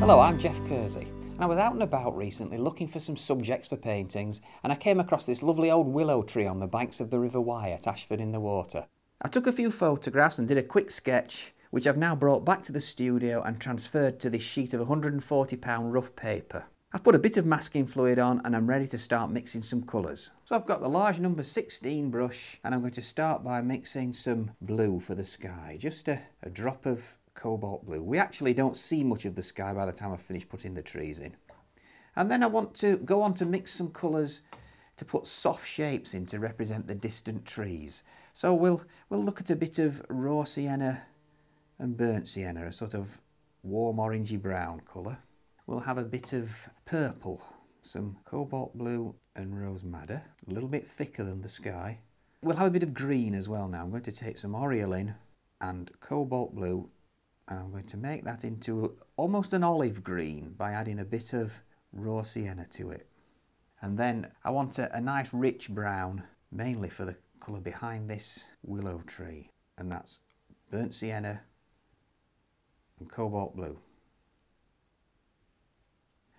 Hello, I'm Geoff Kersey, and I was out and about recently looking for some subjects for paintings, and I came across this lovely old willow tree on the banks of the River Wye at Ashford-in-the-Water. I took a few photographs and did a quick sketch, which I've now brought back to the studio and transferred to this sheet of £140 rough paper. I've put a bit of masking fluid on and I'm ready to start mixing some colours. So I've got the large number 16 brush and I'm going to start by mixing some blue for the sky, just a drop of cobalt blue. We actually don't see much of the sky by the time I've finished putting the trees in. And then I want to go on to mix some colours to put soft shapes in to represent the distant trees. So we'll look at a bit of raw sienna and burnt sienna, a sort of warm orangey brown colour. We'll have a bit of purple, some cobalt blue and rose madder, a little bit thicker than the sky. We'll have a bit of green as well now. I'm going to take some Oriolin and cobalt blue and I'm going to make that into almost an olive green by adding a bit of raw sienna to it. And then I want a nice rich brown, mainly for the colour behind this willow tree, and that's burnt sienna and cobalt blue.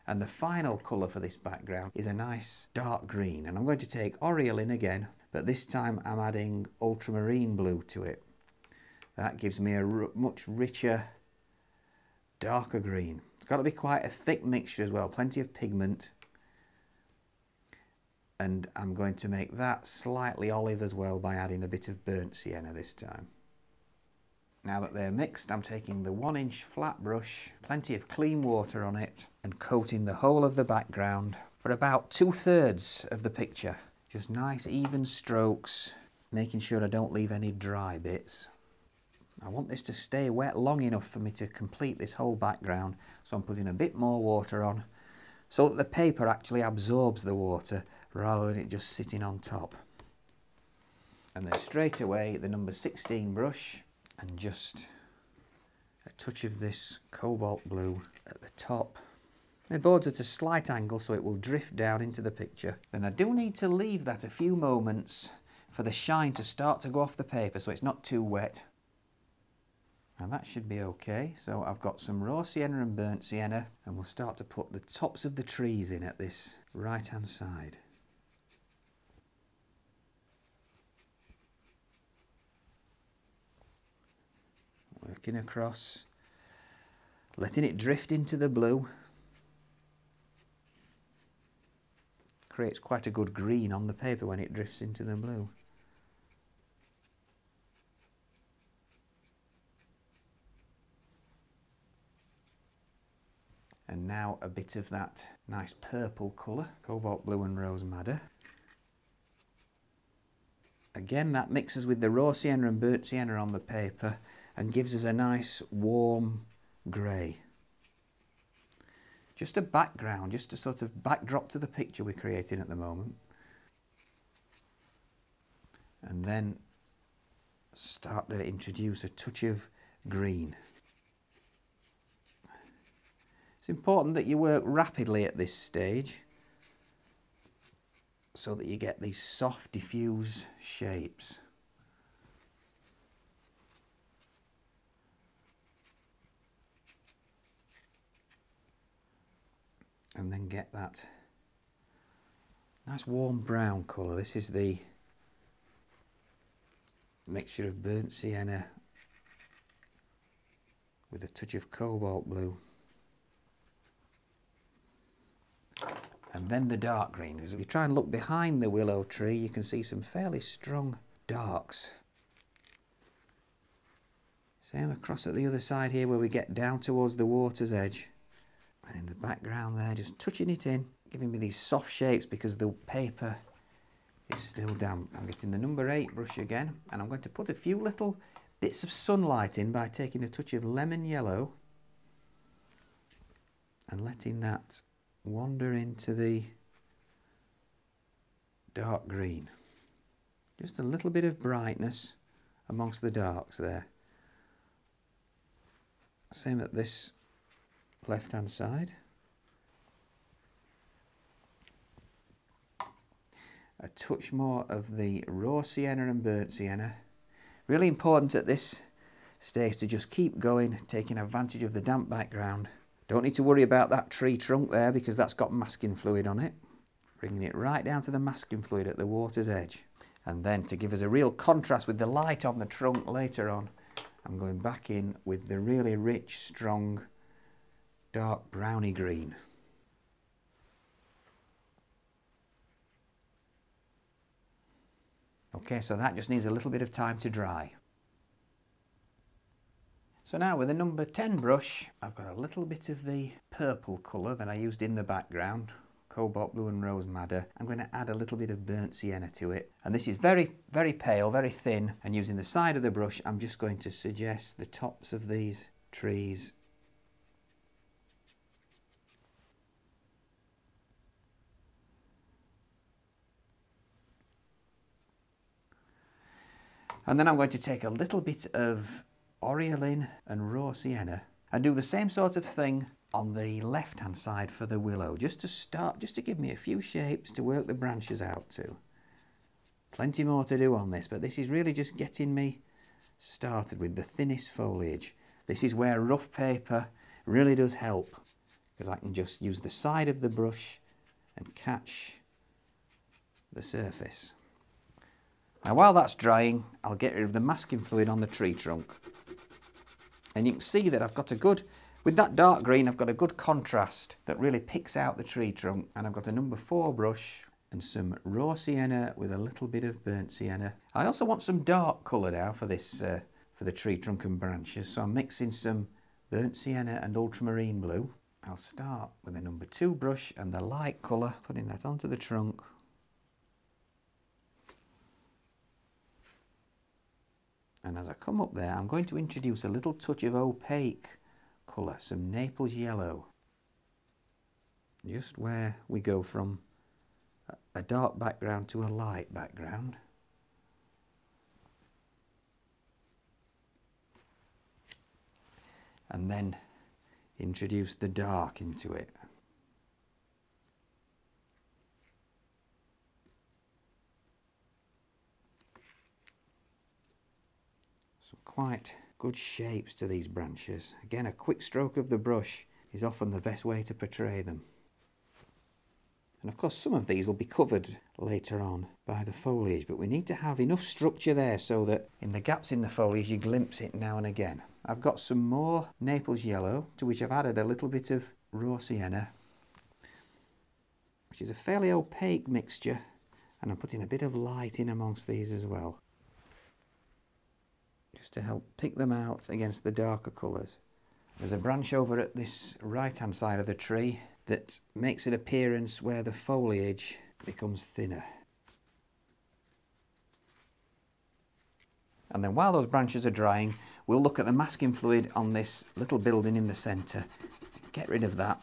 And the final colour for this background is a nice dark green, and I'm going to take Oriolin again, but this time I'm adding ultramarine blue to it. That gives me a much richer, darker green. It's got to be quite a thick mixture as well, plenty of pigment. And I'm going to make that slightly olive as well by adding a bit of burnt sienna this time. Now that they're mixed, I'm taking the 1-inch flat brush, plenty of clean water on it, and coating the whole of the background for about 2/3 of the picture. Just nice even strokes, making sure I don't leave any dry bits. I want this to stay wet long enough for me to complete this whole background, so I'm putting a bit more water on so that the paper actually absorbs the water rather than it just sitting on top. And then straight away the number 16 brush and just a touch of this cobalt blue at the top. The board's at a slight angle so it will drift down into the picture. Then I do need to leave that a few moments for the shine to start to go off the paper so it's not too wet. And that should be okay. So I've got some raw sienna and burnt sienna, and we'll start to put the tops of the trees in at this right hand side. Working across, letting it drift into the blue. Creates quite a good green on the paper when it drifts into the blue. And now a bit of that nice purple colour, cobalt blue and rose madder. Again, that mixes with the raw sienna and burnt sienna on the paper and gives us a nice warm grey. Just a background, just a sort of backdrop to the picture we're creating at the moment. And then start to introduce a touch of green. It's important that you work rapidly at this stage so that you get these soft, diffuse shapes. And then get that nice warm brown colour. This is the mixture of burnt sienna with a touch of cobalt blue. And then the dark green. As if you try and look behind the willow tree, you can see some fairly strong darks. Same across at the other side here where we get down towards the water's edge. And in the background there, just touching it in, giving me these soft shapes because the paper is still damp. I'm getting the number 8 brush again, and I'm going to put a few little bits of sunlight in by taking a touch of lemon yellow and letting that wander into the dark green. Just a little bit of brightness amongst the darks there. Same at this left hand side. A touch more of the raw sienna and burnt sienna. Really important at this stage to just keep going, taking advantage of the damp background Don't need to worry about that tree trunk there because that's got masking fluid on it. Bringing it right down to the masking fluid at the water's edge. And then to give us a real contrast with the light on the trunk later on, I'm going back in with the really rich, strong, dark browny green. Okay, so that just needs a little bit of time to dry. So now with a number 10 brush, I've got a little bit of the purple colour that I used in the background, cobalt blue and rose madder. I'm going to add a little bit of burnt sienna to it. And this is very, very pale, very thin. And using the side of the brush, I'm just going to suggest the tops of these trees. And then I'm going to take a little bit of Oriolin and raw sienna and do the same sort of thing on the left hand side for the willow, just to give me a few shapes to work the branches out to. Plenty more to do on this, but this is really just getting me started with the thinnest foliage. This is where rough paper really does help, because I can just use the side of the brush and catch the surface. Now while that's drying, I'll get rid of the masking fluid on the tree trunk. And you can see that I've got a good, with that dark green, I've got a good contrast that really picks out the tree trunk. And I've got a number 4 brush and some raw sienna with a little bit of burnt sienna. I also want some dark colour now for this, for the tree trunk and branches. So I'm mixing some burnt sienna and ultramarine blue. I'll start with a number 2 brush and the light colour, putting that onto the trunk. And as I come up there, I'm going to introduce a little touch of opaque colour, some Naples yellow. Just where we go from a dark background to a light background. And then introduce the dark into it. Some quite good shapes to these branches. Again, a quick stroke of the brush is often the best way to portray them. And of course some of these will be covered later on by the foliage, but we need to have enough structure there so that in the gaps in the foliage you glimpse it now and again. I've got some more Naples yellow, to which I've added a little bit of raw sienna, which is a fairly opaque mixture, and I'm putting a bit of light in amongst these as well, just to help pick them out against the darker colours. There's a branch over at this right hand side of the tree that makes an appearance where the foliage becomes thinner. And then while those branches are drying, we'll look at the masking fluid on this little building in the centre. Get rid of that